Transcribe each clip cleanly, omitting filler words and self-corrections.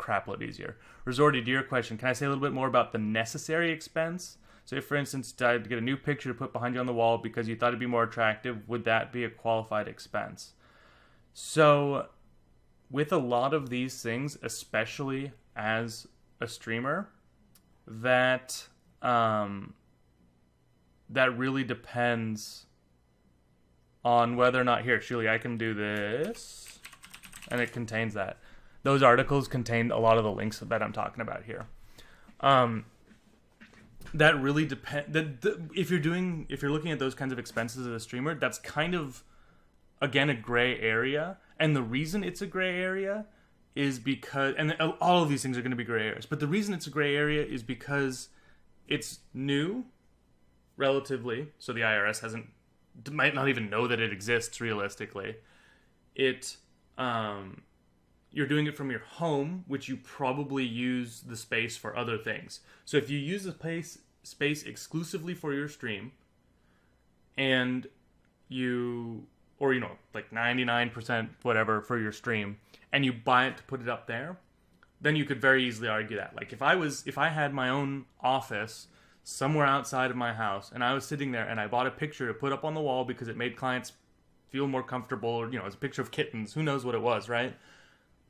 crap load easier. Resorty, to your question, can I say a little bit more about the necessary expense? So if, for instance, you decided to get a new picture to put behind you on the wall because you thought it'd be more attractive, would that be a qualified expense? So with a lot of these things, especially as a streamer, that really depends on whether or not... Here, Shuli, I can do this. And it contains that. Those articles contain a lot of the links that I'm talking about here. That really depends. If you're looking at those kinds of expenses as a streamer, that's kind of, again, a gray area. And the reason it's a gray area is because, and all of these things are going to be gray areas, but the reason it's a gray area is because it's new, relatively. So the IRS might not even know that it exists realistically. You're doing it from your home, which you probably use the space for other things. So if you use the space exclusively for your stream, and like 99% whatever for your stream, and you buy it to put it up there, then you could very easily argue that. Like if I had my own office somewhere outside of my house, and I was sitting there and I bought a picture to put up on the wall because it made clients feel more comfortable, or, it's a picture of kittens, who knows what it was, right?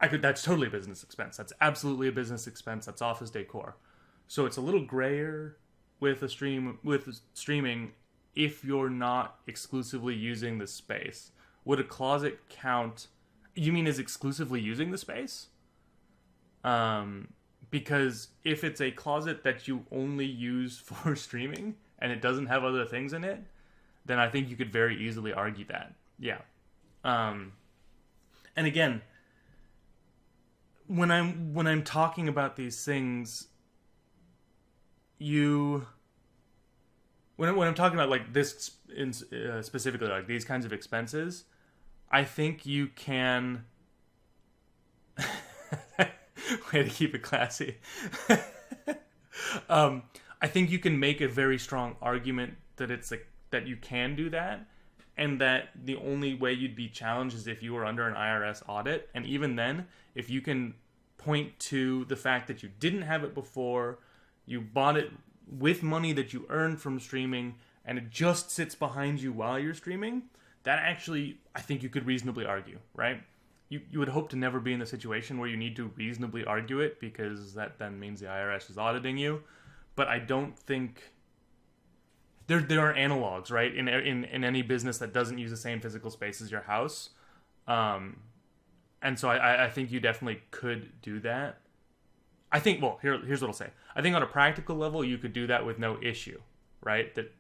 That's totally a business expense. That's absolutely a business expense. That's office decor. So it's a little grayer with streaming if you're not exclusively using the space. Would a closet count? You mean as exclusively using the space? Because if it's a closet that you only use for streaming and it doesn't have other things in it, then I think you could very easily argue that. Yeah. And again, when I'm talking about these things, when I'm talking about like this specifically, like these kinds of expenses, I think you can. Way to keep it classy. I think you can make a very strong argument that that you can do that, and that the only way you'd be challenged is if you were under an IRS audit. And even then, if you can point to the fact that you didn't have it before, you bought it with money that you earned from streaming, and it just sits behind you while you're streaming, that actually, I think you could reasonably argue, right? You would hope to never be in the situation where you need to reasonably argue it, because that then means the IRS is auditing you. But I don't think... There are analogs, right? In any business that doesn't use the same physical space as your house. And so I think you definitely could do that. I think, well, here's what I'll say. I think on a practical level, you could do that with no issue, right? That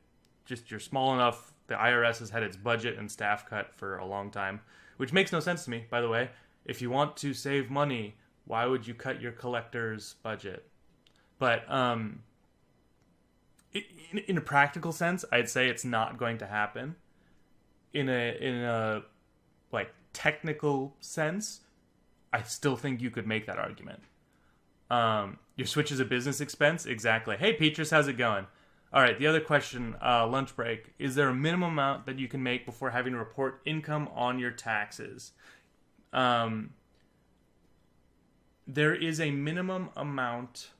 just you're small enough. The IRS has had its budget and staff cut for a long time, which makes no sense to me, by the way. If you want to save money, why would you cut your collector's budget? But in a practical sense, I'd say it's not going to happen. In a like technical sense, I still think you could make that argument. Your Switch is a business expense? Exactly. Hey, Petrus, how's it going? All right, the other question, lunch break. Is there a minimum amount that you can make before having to report income on your taxes? There is a minimum amount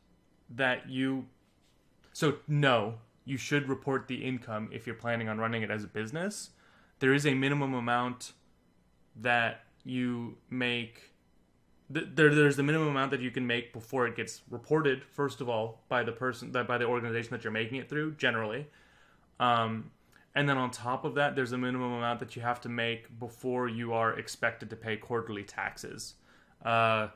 that you... So, no, you should report the income if you're planning on running it as a business. There is a minimum amount that you make... There's the minimum amount that you can make before it gets reported, first of all, by the organization that you're making it through, generally. And then on top of that, there's a minimum amount that you have to make before you are expected to pay quarterly taxes. I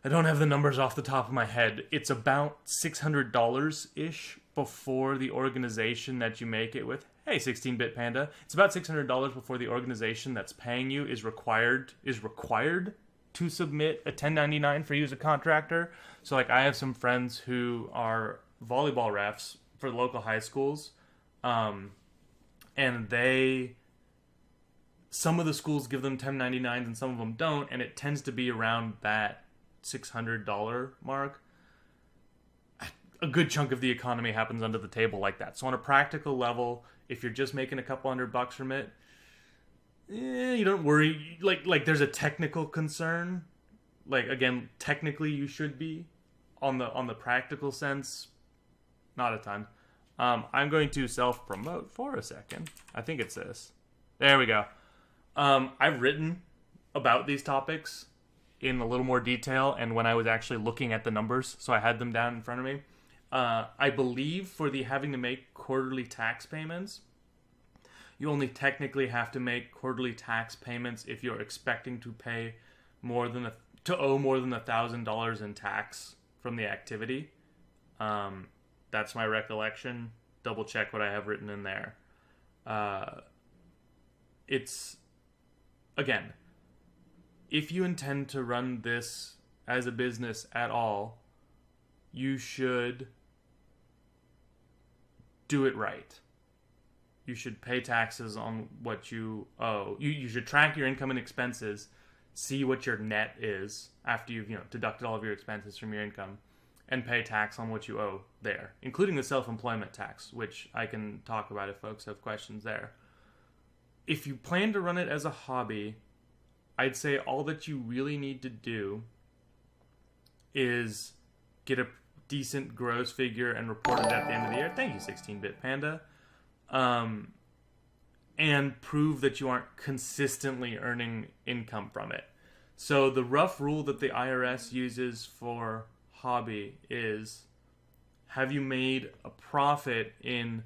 don't have the numbers off the top of my head. It's about $600-ish before the organization that you make it with. Hey, 16-bit panda. It's about $600 before the organization that's paying you is required to submit a 1099 for you as a contractor. So, like, I have some friends who are volleyball refs for local high schools, and some of the schools give them 1099s and some of them don't, and it tends to be around that $600 mark. A good chunk of the economy happens under the table like that. So on a practical level, if you're just making a couple $100 from it, you don't worry. Like there's a technical concern, like, again, technically you should be. On the practical sense, not a ton. I'm going to self-promote for a second. I think it's this. There we go. I've written about these topics in a little more detail, and when I was actually looking at the numbers, so I had them down in front of me. I believe for the having to make quarterly tax payments, you only technically have to make quarterly tax payments if you're expecting to pay to owe more than $1,000 in tax from the activity. That's my recollection. Double check what I have written in there. It's, again, if you intend to run this as a business at all, you should do it right. You should pay taxes on what you owe. You should track your income and expenses, see what your net is after you've deducted all of your expenses from your income, and pay tax on what you owe there, including the self-employment tax, which I can talk about if folks have questions there. If you plan to run it as a hobby, I'd say all that you really need to do is get a decent gross figure and report it at the end of the year. Thank you, 16-Bit Panda. And prove that you aren't consistently earning income from it. So the rough rule that the IRS uses for hobby is, have you made a profit in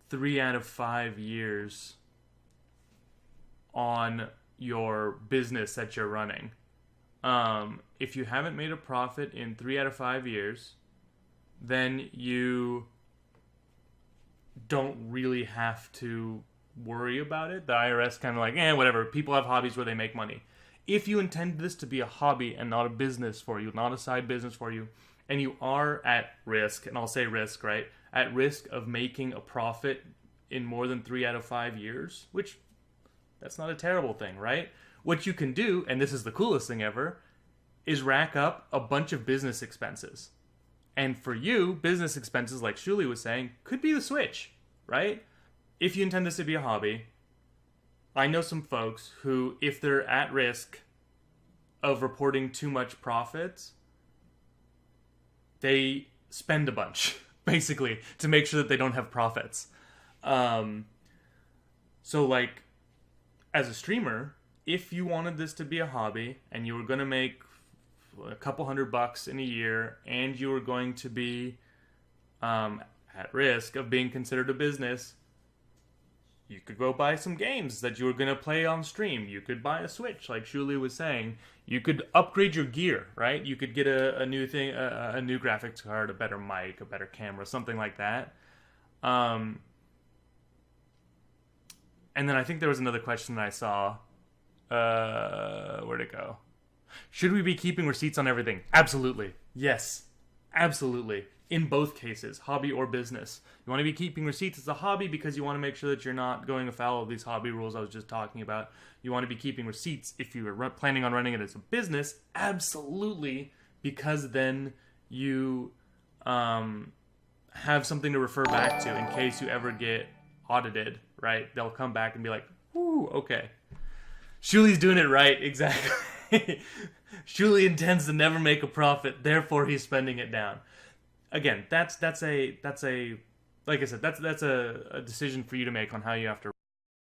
3 out of 5 years on your business that you're running? If you haven't made a profit in 3 out of 5 years, then you don't really have to worry about it. The IRS kind of like, whatever. People have hobbies where they make money. If you intend this to be a hobby and not a business for you, not a side business for you, and you are at risk, and I'll say risk, right? At risk of making a profit in more than 3 out of 5 years, which that's not a terrible thing, right? What you can do, and this is the coolest thing ever, is rack up a bunch of business expenses. And for you, business expenses, like Shuli was saying, could be the switch, right? If you intend this to be a hobby, I know some folks who, if they're at risk of reporting too much profits, they spend a bunch, basically, to make sure that they don't have profits. So, like, as a streamer, if you wanted this to be a hobby and you were going to make a couple $100 in a year and you were going to be at risk of being considered a business, you could go buy some games that you were going to play on stream. You could buy a Switch, like Shuli was saying. You could upgrade your gear, right? You could get a new thing, a new graphics card, a better mic, a better camera, something like that. And then I think there was another question that I saw. Where'd it go? Should we be keeping receipts on everything? Absolutely. Yes. Absolutely. In both cases, hobby or business. You want to be keeping receipts as a hobby because you want to make sure that you're not going afoul of these hobby rules I was just talking about. You want to be keeping receipts if you were planning on running it as a business. Absolutely. Because then you have something to refer back to in case you ever get audited, right? They'll come back and be like, "Ooh, okay. Shuli's doing it right." Exactly. Shuli intends to never make a profit, therefore he's spending it down. Again, that's a like I said, that's a decision for you to make on how you have to